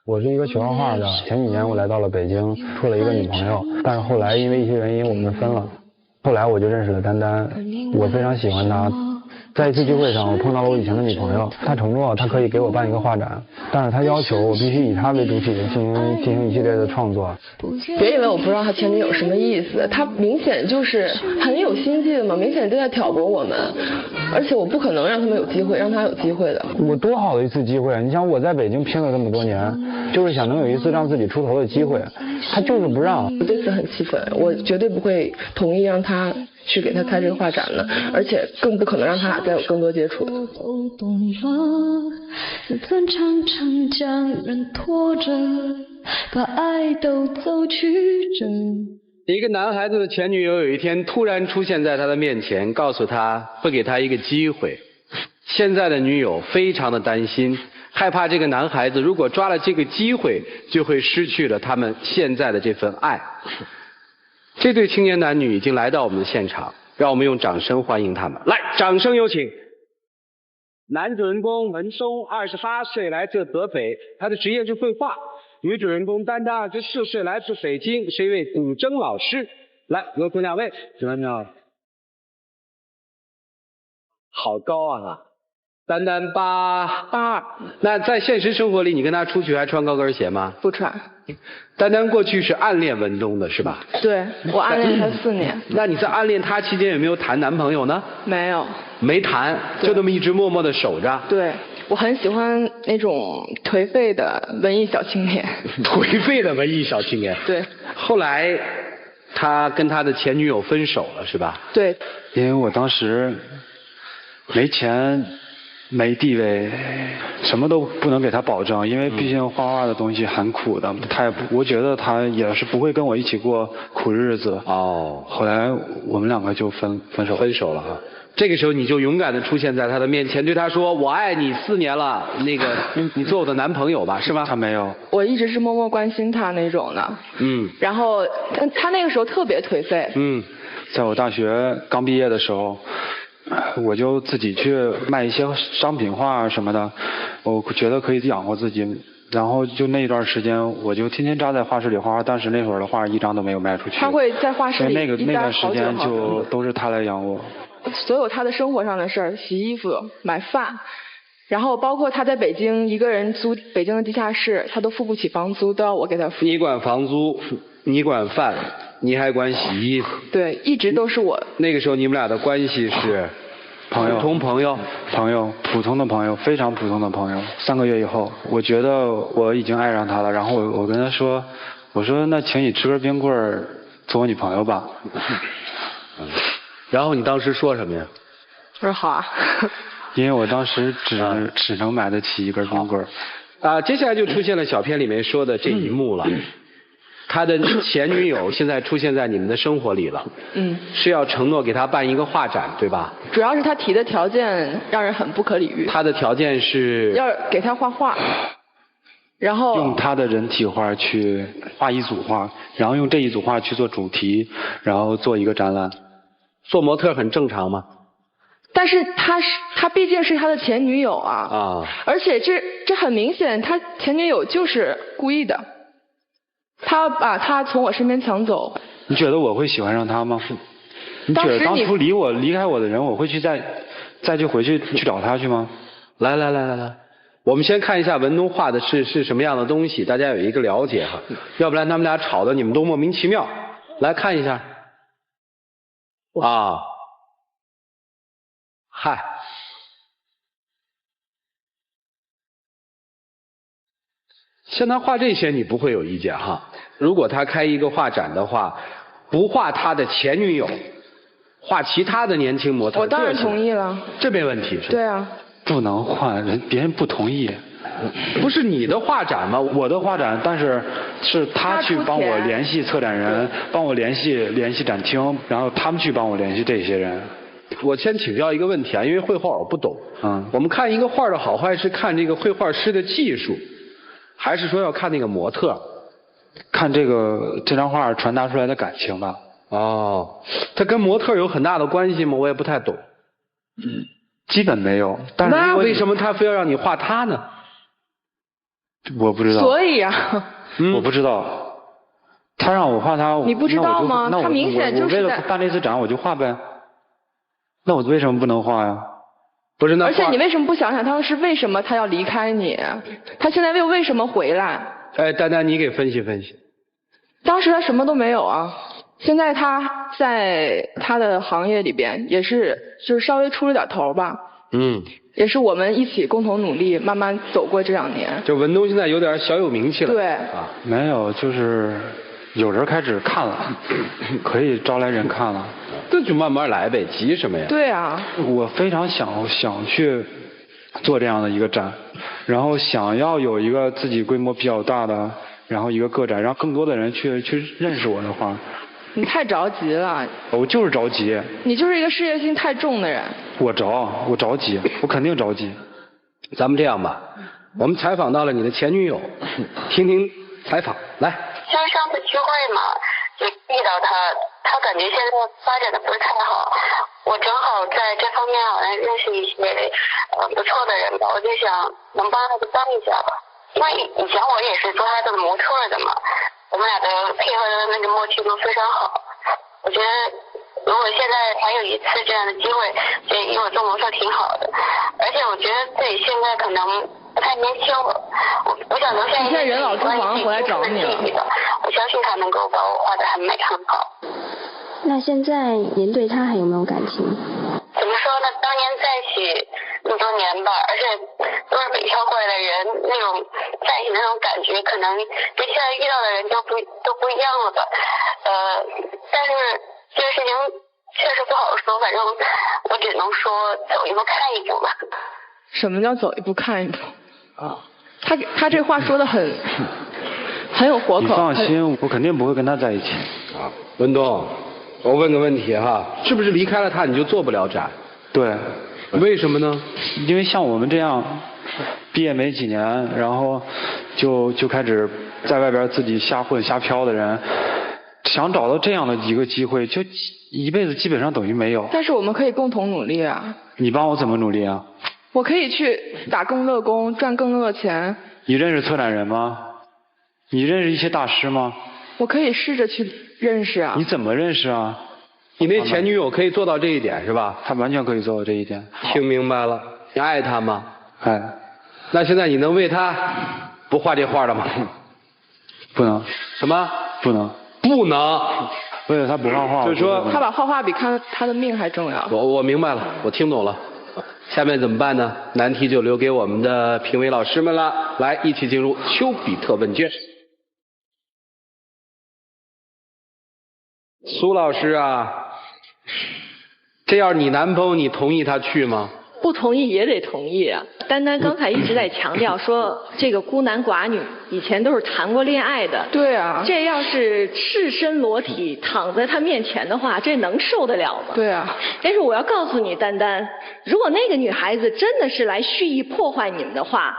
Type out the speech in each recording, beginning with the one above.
我是一个学画画的，前几年我来到了北京，处了一个女朋友，但是后来因为一些原因我们分了。后来我就认识了丹丹，我非常喜欢她。在一次聚会上，我碰到了我以前的女朋友，她承诺她可以给我办一个画展，但是她要求我必须以她为主体进行一系列的创作。别以为我不知道他前女友什么意思，他明显就是很有心计的嘛，明显就在挑拨我们，而且我不可能让他们有机会，让他有机会的。我多好的一次机会，你想我在北京拼了这么多年，就是想能有一次让自己出头的机会，他就是不让。我对此很气愤，我绝对不会同意让他去给他开这个画展的，而且更不可能让他俩再有更多接触。自尊常常将人拖着，把爱都走曲折。一个男孩子的前女友有一天突然出现在他的面前，告诉他会给他一个机会。现在的女友非常的担心，害怕这个男孩子如果抓了这个机会，就会失去了他们现在的这份爱。这对青年男女已经来到我们的现场，让我们用掌声欢迎他们。来，掌声有请。男主人公文松28岁，来自合肥，他的职业是绘画。女主人公丹丹24岁，来自北京，是一位古筝老师。来，有请两位。主任你好。好高啊！丹丹82。那在现实生活里，你跟他出去还穿高跟鞋吗？不穿。丹丹过去是暗恋文东的是吧？对，我暗恋他4年。那你在暗恋他期间有没有谈男朋友呢？没有。没谈，就这么一直默默的守着。对，我很喜欢那种颓废的文艺小青年。颓废的文艺小青年。对。后来，他跟他的前女友分手了，是吧？对。因为我当时没钱。没地位，什么都不能给他保证，因为毕竟画画的东西很苦的，他也不，我觉得他也是不会跟我一起过苦日子。哦，后来我们两个就分手了哈。这个时候你就勇敢的出现在他的面前，对他说：“我爱你4年了，那个你做我的男朋友吧，是吧？”他没有。我一直是默默关心他那种的。然后他那个时候特别颓废。在我大学刚毕业的时候。我就自己去卖一些商品画什么的，我觉得可以养活自己。然后就那一段时间，我就天天扎在画室里画画，但是那会儿的画一张都没有卖出去。他会在画室里那段时间就都是他来养我。所有他的生活上的事儿，洗衣服、买饭，然后包括他在北京一个人租北京的地下室，他都付不起房租，都要我给他付。你管房租，你管饭。你还管洗衣服？对，一直都是我。那个时候你们俩的关系是朋友，普通朋友，普通的朋友，非常普通的朋友。3个月以后，我觉得我已经爱上他了，然后我跟他说，我说那请你吃根冰棍儿，做我女朋友吧。然后你当时说什么呀？我说好啊。因为我当时只能买得起一根冰棍儿。接下来就出现了小片里面说的这一幕了。他的前女友现在出现在你们的生活里了，是要承诺给他办一个画展，对吧？主要是他提的条件让人很不可理喻。他的条件是要给他画画，然后用他的人体画去画一组画，然后用这一组画去做主题，然后做一个展览。做模特很正常吗？但是他毕竟是他的前女友啊，而且这很明显，他前女友就是故意的。他把他从我身边抢走。你觉得我会喜欢上他吗？你觉得当初离开我的人，我会去再去回去找他去吗？来，我们先看一下文东画的是什么样的东西，大家有一个了解哈。要不然他们俩吵得你们都莫名其妙。来看一下。嗨。像他画这些你不会有意见哈？如果他开一个画展的话，不画他的前女友，画其他的年轻模特，我当然同意了。这没问题是吧？对啊。不能换，别人不同意。不是你的画展吗？我的画展，但是是他去帮我联系策展人，帮我联系展厅，然后他们去帮我联系这些人。我先请教一个问题啊，因为绘画我不懂。我们看一个画的好坏是看这个绘画师的技术。还是说要看那个模特？看这张画传达出来的感情吧。它跟模特有很大的关系吗？我也不太懂。基本没有。但是那为什么他非要让你画他呢？我不知道。所以啊，我不知道。他让我画他，你不知道吗？他明显就是我为了办这次展我就画呗。那我为什么不能画呀？不是那。而且你为什么不想想当时为什么他要离开你？他现在又为什么回来？哎，丹丹，你给分析分析。当时他什么都没有啊，现在他在他的行业里边也是就是稍微出了点头吧。也是我们一起共同努力，慢慢走过这2年。就文东现在有点小有名气了。对。啊，没有，就是有人开始看了，可以招来人看了。那就慢慢来呗，急什么呀？对啊。我非常想去做这样的一个展，然后想要有一个自己规模比较大的，然后一个个展，让更多的人去认识我的画。你太着急了。我就是着急。你就是一个事业心太重的人。我着急，我肯定着急。咱们这样吧，我们采访到了你的前女友，听听采访来。像上次聚会嘛，就遇到他感觉现在发展的不是太好，我正好在这方面好像认识一些不错的人吧，我就想能帮他就帮一下吧，因为以前我也是做他的模特的嘛，我们俩的配合的那个默契都非常好，我觉得如果现在还有一次这样的机会，就因为我做模特挺好的，而且我觉得自己现在可能不太年轻了，我想留下一些人老珠黄回来找你了，我相信他能够把我画得很美很好。那现在您对他还有没有感情？怎么说呢？当年在一起那么多年吧，而且都是北漂过来的人，那种在一起那种感觉，可能跟现在遇到的人都不一样了吧。但是这个事情确实不好说，反正我只能说走一步看一步吧。什么叫走一步看一步？他这话说的很有活口。你放心，我肯定不会跟他在一起。文东，我问个问题哈，是不是离开了他你就做不了展？对。为什么呢？因为像我们这样毕业没几年，然后就开始在外边自己瞎混瞎飘的人，想找到这样的一个机会，就一辈子基本上等于没有。但是我们可以共同努力啊。你帮我怎么努力啊？我可以去打更多的工，赚更多的钱。你认识策展人吗？你认识一些大师吗？我可以试着去认识啊。你怎么认识啊？你那前女友可以做到这一点是吧？她完全可以做到这一点。听明白了，你爱她吗？爱。那现在你能为她不画这画了吗？不能。什么？不能。不能。为了她不画画。就是说她把画画比她的命还重要。我明白了，我听懂了。下面怎么办呢？难题就留给我们的评委老师们了。来，一起进入丘比特问卷。苏老师啊，这要是你男朋友，你同意他去吗？不同意也得同意啊。丹丹刚才一直在强调说，这个孤男寡女以前都是谈过恋爱的。对啊。这要是赤身裸体躺在他面前的话，这能受得了吗？对啊。但是我要告诉你，丹丹，如果那个女孩子真的是来蓄意破坏你们的话，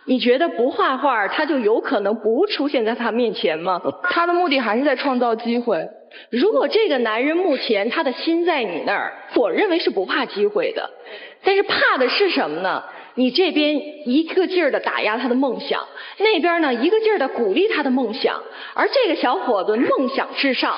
你觉得不画画，她就有可能不出现在他面前吗？她的目的还是在创造机会。如果这个男人目前他的心在你那儿，我认为是不怕机会的。但是怕的是什么呢？你这边一个劲儿的打压他的梦想，那边呢一个劲儿的鼓励他的梦想，而这个小伙子梦想至上，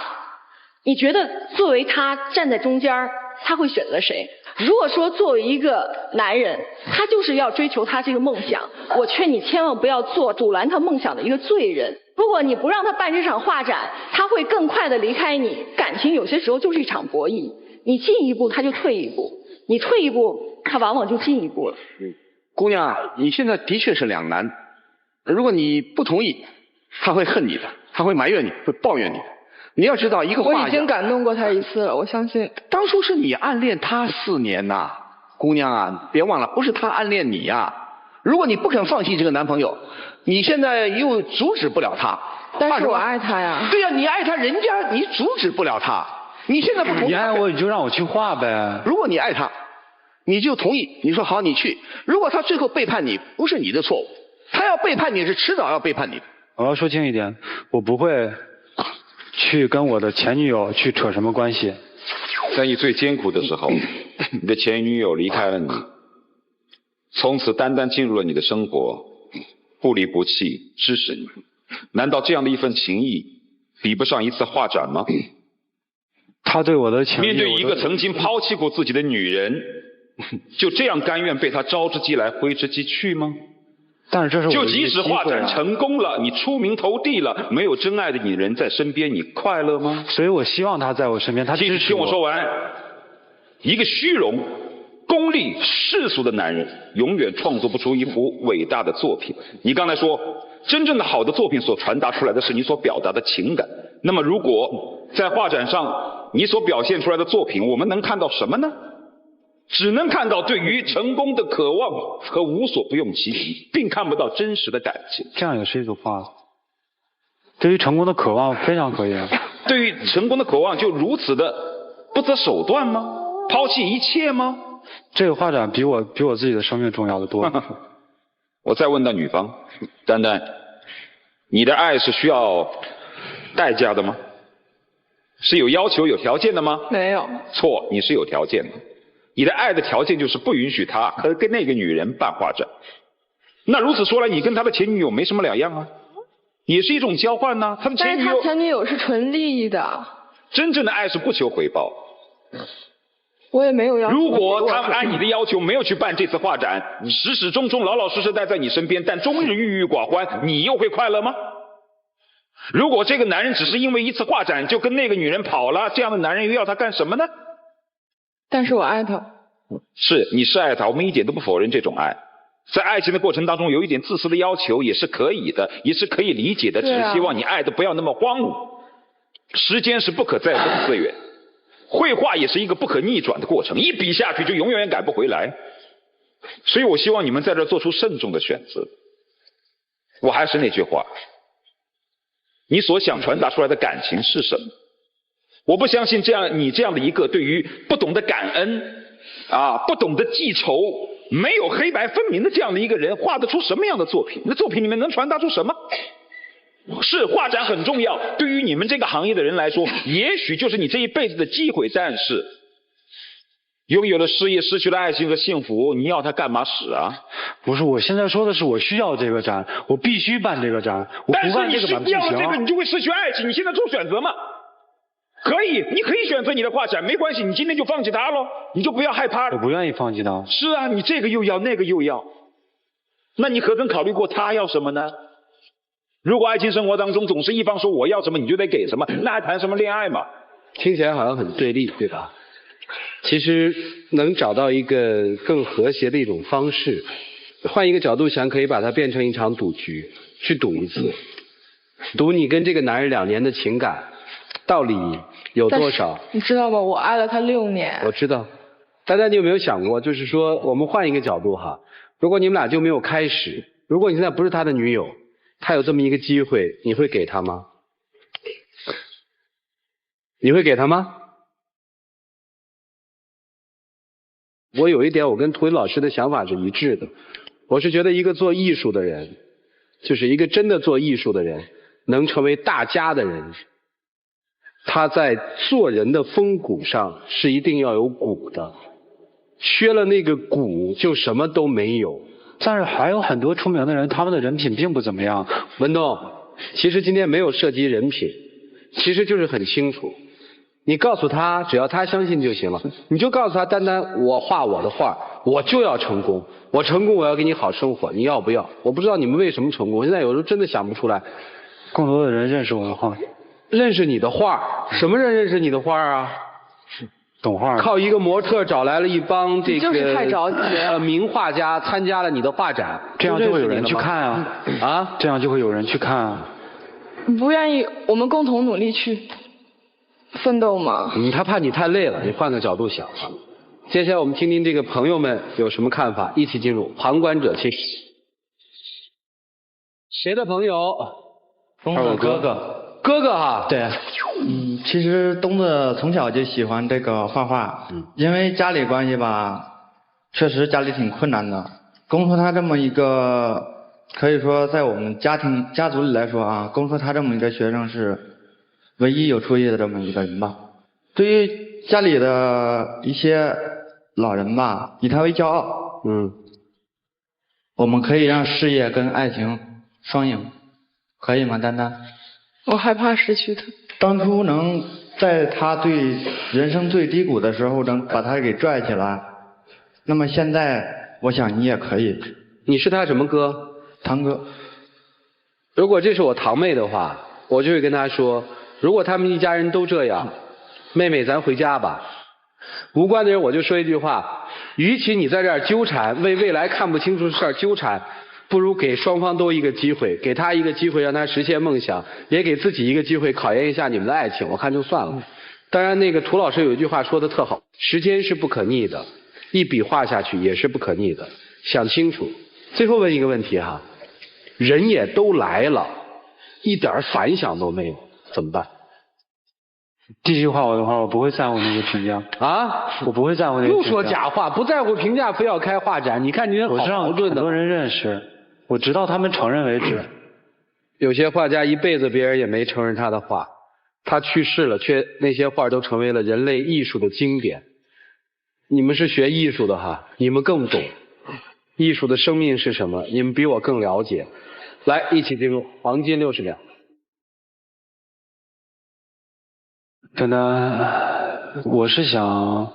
你觉得作为他站在中间，他会选择谁？如果说作为一个男人，他就是要追求他这个梦想，我劝你千万不要做阻拦他梦想的一个罪人。如果你不让他办这场画展，他会更快的离开你。感情有些时候就是一场博弈，你进一步他就退一步，你退一步他往往就进一步了。姑娘，你现在的确是两难。如果你不同意，他会恨你的，他会埋怨你，会抱怨你的。你要知道，一个画家，我已经感动过他一次了，我相信。当初是你暗恋他4年呐，姑娘啊，别忘了，不是他暗恋你呀。如果你不肯放弃这个男朋友，你现在又阻止不了他。但是我爱他呀。对呀，你爱他，人家你阻止不了他。你现在不同意，你爱我，你就让我去画呗。如果你爱他，你就同意，你说好，你去。如果他最后背叛你，不是你的错误，他要背叛你是迟早要背叛你的。我要说清一点，我不会去跟我的前女友去扯什么关系。在你最艰苦的时候，你的前女友离开了你，从此单单进入了你的生活，不离不弃，支持你。难道这样的一份情谊比不上一次画展吗？他对我的情谊，面对一个曾经抛弃过自己的女人，就这样甘愿被他招之即来挥之即去吗？但是这是我的就即使画展成功了，你出名头地了，没有真爱的女人在身边，你快乐吗？所以我希望他在我身边，他支持我。听我说完，一个虚荣、功利、世俗的男人，永远创作不出一幅伟大的作品。你刚才说，真正的好的作品所传达出来的是你所表达的情感。那么，如果在画展上你所表现出来的作品，我们能看到什么呢？只能看到对于成功的渴望和无所不用其极，并看不到真实的感情。这样也是一种画。对于成功的渴望非常可以。对于成功的渴望就如此的不择手段吗？抛弃一切吗？这个画展比我自己的生命重要的多。我再问到女方，丹丹，你的爱是需要代价的吗？是有要求有条件的吗？没有。错，你是有条件的。你的爱的条件就是不允许他和跟那个女人办画展。那如此说来，你跟他的前女友没什么两样啊，也是一种交换呢。他的前女友，但是他前女友是纯利益的。真正的爱是不求回报。我也没有要求。如果他按你的要求没有去办这次画展，始始终终老老实实待在你身边，但终日郁郁寡欢，你又会快乐吗？如果这个男人只是因为一次画展就跟那个女人跑了，这样的男人又要他干什么呢？但是我爱他。是，你是爱他，我们一点都不否认这种爱。在爱情的过程当中，有一点自私的要求也是可以的，也是可以理解的，只是希望你爱的不要那么荒芜。时间是不可再生的资源，绘画也是一个不可逆转的过程，一笔下去就永远改不回来。所以我希望你们在这做出慎重的选择。我还是那句话，你所想传达出来的感情是什么？我不相信你这样的一个对于不懂得感恩不懂得记仇，没有黑白分明的这样的一个人，画得出什么样的作品？你的作品里面能传达出什么？是画展很重要，对于你们这个行业的人来说，也许就是你这一辈子的机会。但是拥有了事业，失去了爱情和幸福，你要它干嘛使啊？不是，我现在说的是我需要这个展，我必须办这个展，我不办这个展不行。但是你要了这个，你就会失去爱情。你现在做选择吗？可以，你可以选择你的画展，没关系，你今天就放弃它咯，你就不要害怕了。我不愿意放弃它。是啊，你这个又要，那个又要，那你何曾考虑过他要什么呢？如果爱情生活当中总是一方说我要什么你就得给什么，那还谈什么恋爱嘛？听起来好像很对立，对吧？其实能找到一个更和谐的一种方式，换一个角度想，可以把它变成一场赌局，去赌一次，赌你跟这个男人2年的情感到底有多少？你知道吗？我爱了他6年。我知道。大家你有没有想过，就是说我们换一个角度哈，如果你们俩就没有开始，如果你现在不是他的女友，他有这么一个机会，你会给他吗？你会给他吗？我有一点，我跟涂老师的想法是一致的。我是觉得一个做艺术的人，就是一个真的做艺术的人，能成为大家的人，他在做人的风骨上是一定要有骨的，缺了那个骨就什么都没有。但是还有很多出名的人，他们的人品并不怎么样。文东，其实今天没有涉及人品，其实就是很清楚。你告诉他，只要他相信就行了。你就告诉他，丹丹，我画我的画，我就要成功。我成功，我要给你好生活，你要不要？我不知道你们为什么成功，我现在有时候真的想不出来。更多的人认识我的画，认识你的画，什么人认识你的画啊？懂画。靠一个模特找来了一帮这个就是太着急名画家参加了你的画展，这样就会有人去看啊！啊，这样就会有人去看啊！不愿意，我们共同努力去奋斗吗？他怕你太累了，你换个角度想啊。接下来我们听听这个朋友们有什么看法，一起进入旁观者清。谁的朋友？东子哥哥。哥哥哈。对。其实东子从小就喜欢这个画画，因为家里关系吧，确实家里挺困难的。供出他这么一个，可以说在我们家族里来说啊，供出他这么一个学生是唯一有出息的这么一个人吧。对于家里的一些老人吧，以他为骄傲。我们可以让事业跟爱情双影，可以吗，丹丹？我害怕失去他。当初能在他对人生最低谷的时候能把他给拽起来，那么现在我想你也可以。你是他什么哥？堂哥。如果这是我堂妹的话，我就会跟她说，如果他们一家人都这样，妹妹咱回家吧。无关的人我就说一句话，与其你在这儿纠缠，为未来看不清楚的事儿纠缠，不如给双方都一个机会，给他一个机会让他实现梦想，也给自己一个机会考验一下你们的爱情，我看就算了。当然那个涂老师有一句话说的特好，时间是不可逆的，一笔画下去也是不可逆的，想清楚。最后问一个问题哈，人也都来了，一点反响都没有，怎么办？继续画我的话，我不会在乎那些评价啊！我不会在乎那些评价。又说假话，不在乎评价，非要开画展。你看你人好矛盾的。很多人认识，我直到他们承认为止。有些画家一辈子别人也没承认他的画，他去世了，却那些画都成为了人类艺术的经典。你们是学艺术的哈，你们更懂艺术的生命是什么，你们比我更了解。来，一起进入黄金60秒。丹丹，我是想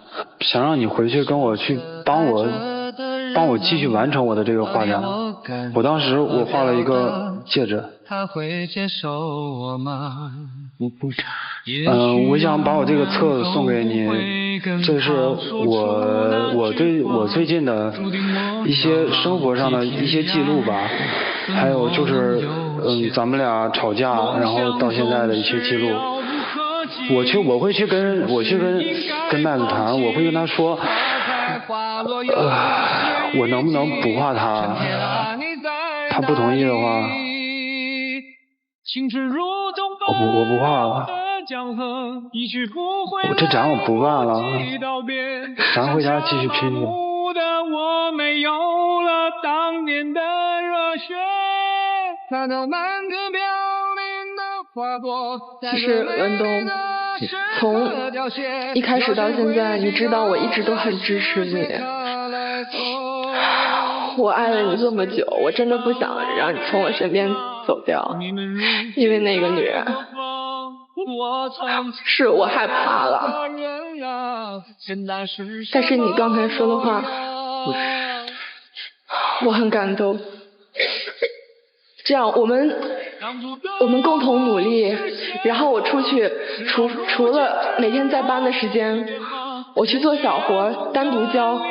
让你回去跟我去帮我继续完成我的这个画展。我当时我画了一个戒指。我想把我这个册子送给你，这是我对我最近的一些生活上的一些记录吧，还有就是咱们俩吵架，然后到现在的一些记录。我会去跟麦子谈，我会跟他说，我能不能不画他？他不同意的话，我不画了。我这展我不办了，咱回家继续拼吧。其实文东，从一开始到现在，你知道我一直都很支持你。我爱了你这么久，我真的不想让你从我身边走掉，因为那个女人，是我害怕了。但是你刚才说的话，我很感动。这样我们共同努力，然后我出去，除了每天在班的时间，我去做小活，单独教，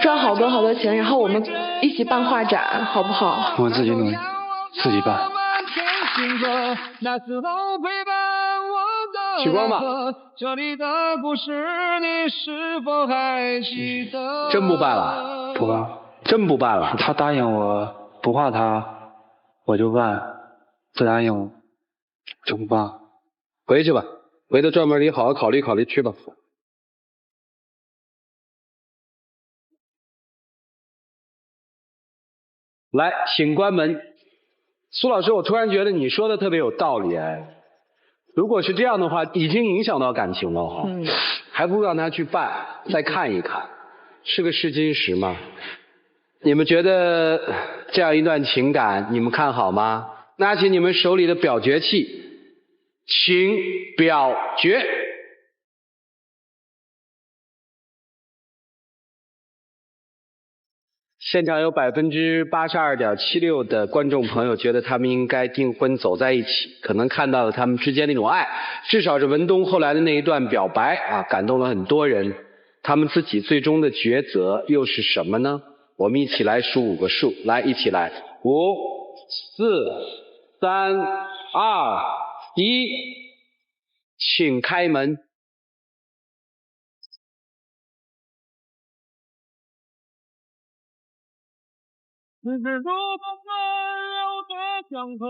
赚好多钱，然后我们一起办画展，好不好？我自己努力，自己办。取光吧。真不办了？不办。真不办了？他答应我不画他。我就办，不答应我就不办。回去吧，回到专门里好好考虑考虑去吧。来，请关门。苏老师，我突然觉得你说的特别有道理哎。如果是这样的话，已经影响到感情了哈。还不如让他去办，再看一看，是个试金石嘛。你们觉得这样一段情感，你们看好吗？拿起你们手里的表决器，请表决。现场有82.76%的观众朋友觉得他们应该订婚走在一起，可能看到了他们之间那种爱，至少是文东后来的那一段表白啊，感动了很多人。他们自己最终的抉择又是什么呢？我们一起来数5个数，来，一起来，5、4、3、2、1，请开门。只是如果温柔的伤痕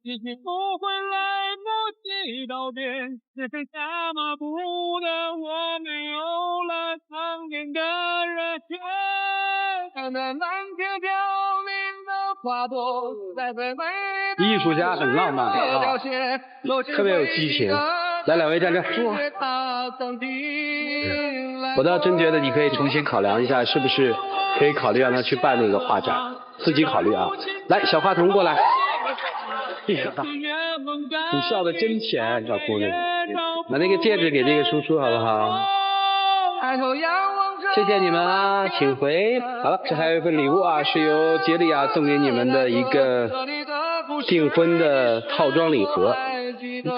已经不会来不及道别，只剩下麻木的我，没有了苍天的热血。看那蓝天飘零的花朵，在最美的艺术家很浪漫啊，特别有激情。来，两位站这。我倒真觉得你可以重新考量一下，是不是可以考虑让他去办那个画展。自己考虑啊。来，小话筒过来。你笑得真甜，小姑娘。把那个戒指给这个叔叔好不好？谢谢你们啊，请回。好了，这还有一份礼物啊，是由杰里亚送给你们的一个订婚的套装礼盒。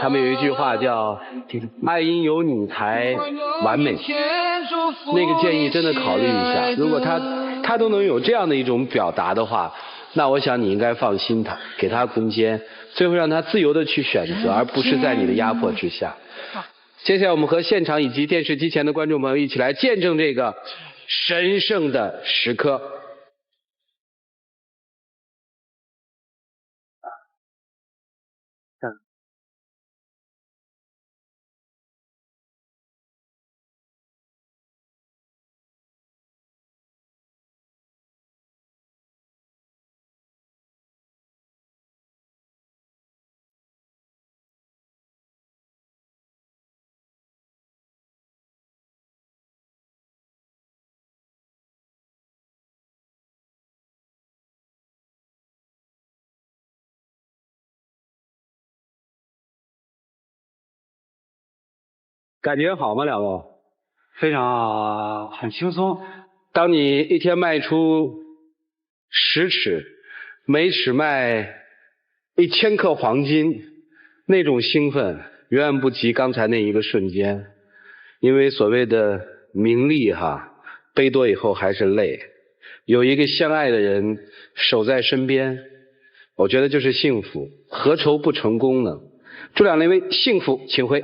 他们有一句话叫“爱因有你才完美”，那个建议真的考虑一下。如果他都能有这样的一种表达的话，那我想你应该放心他，给他空间，最后让他自由的去选择，而不是在你的压迫之下。接下来我们和现场以及电视机前的观众朋友一起来见证这个神圣的时刻。感觉好吗，两位？非常好，很轻松。当你一天卖出10尺，每尺卖1000克黄金，那种兴奋远远不及刚才那一个瞬间。因为所谓的名利背多以后还是累。有一个相爱的人守在身边，我觉得就是幸福，何愁不成功呢？祝两位幸福，请回。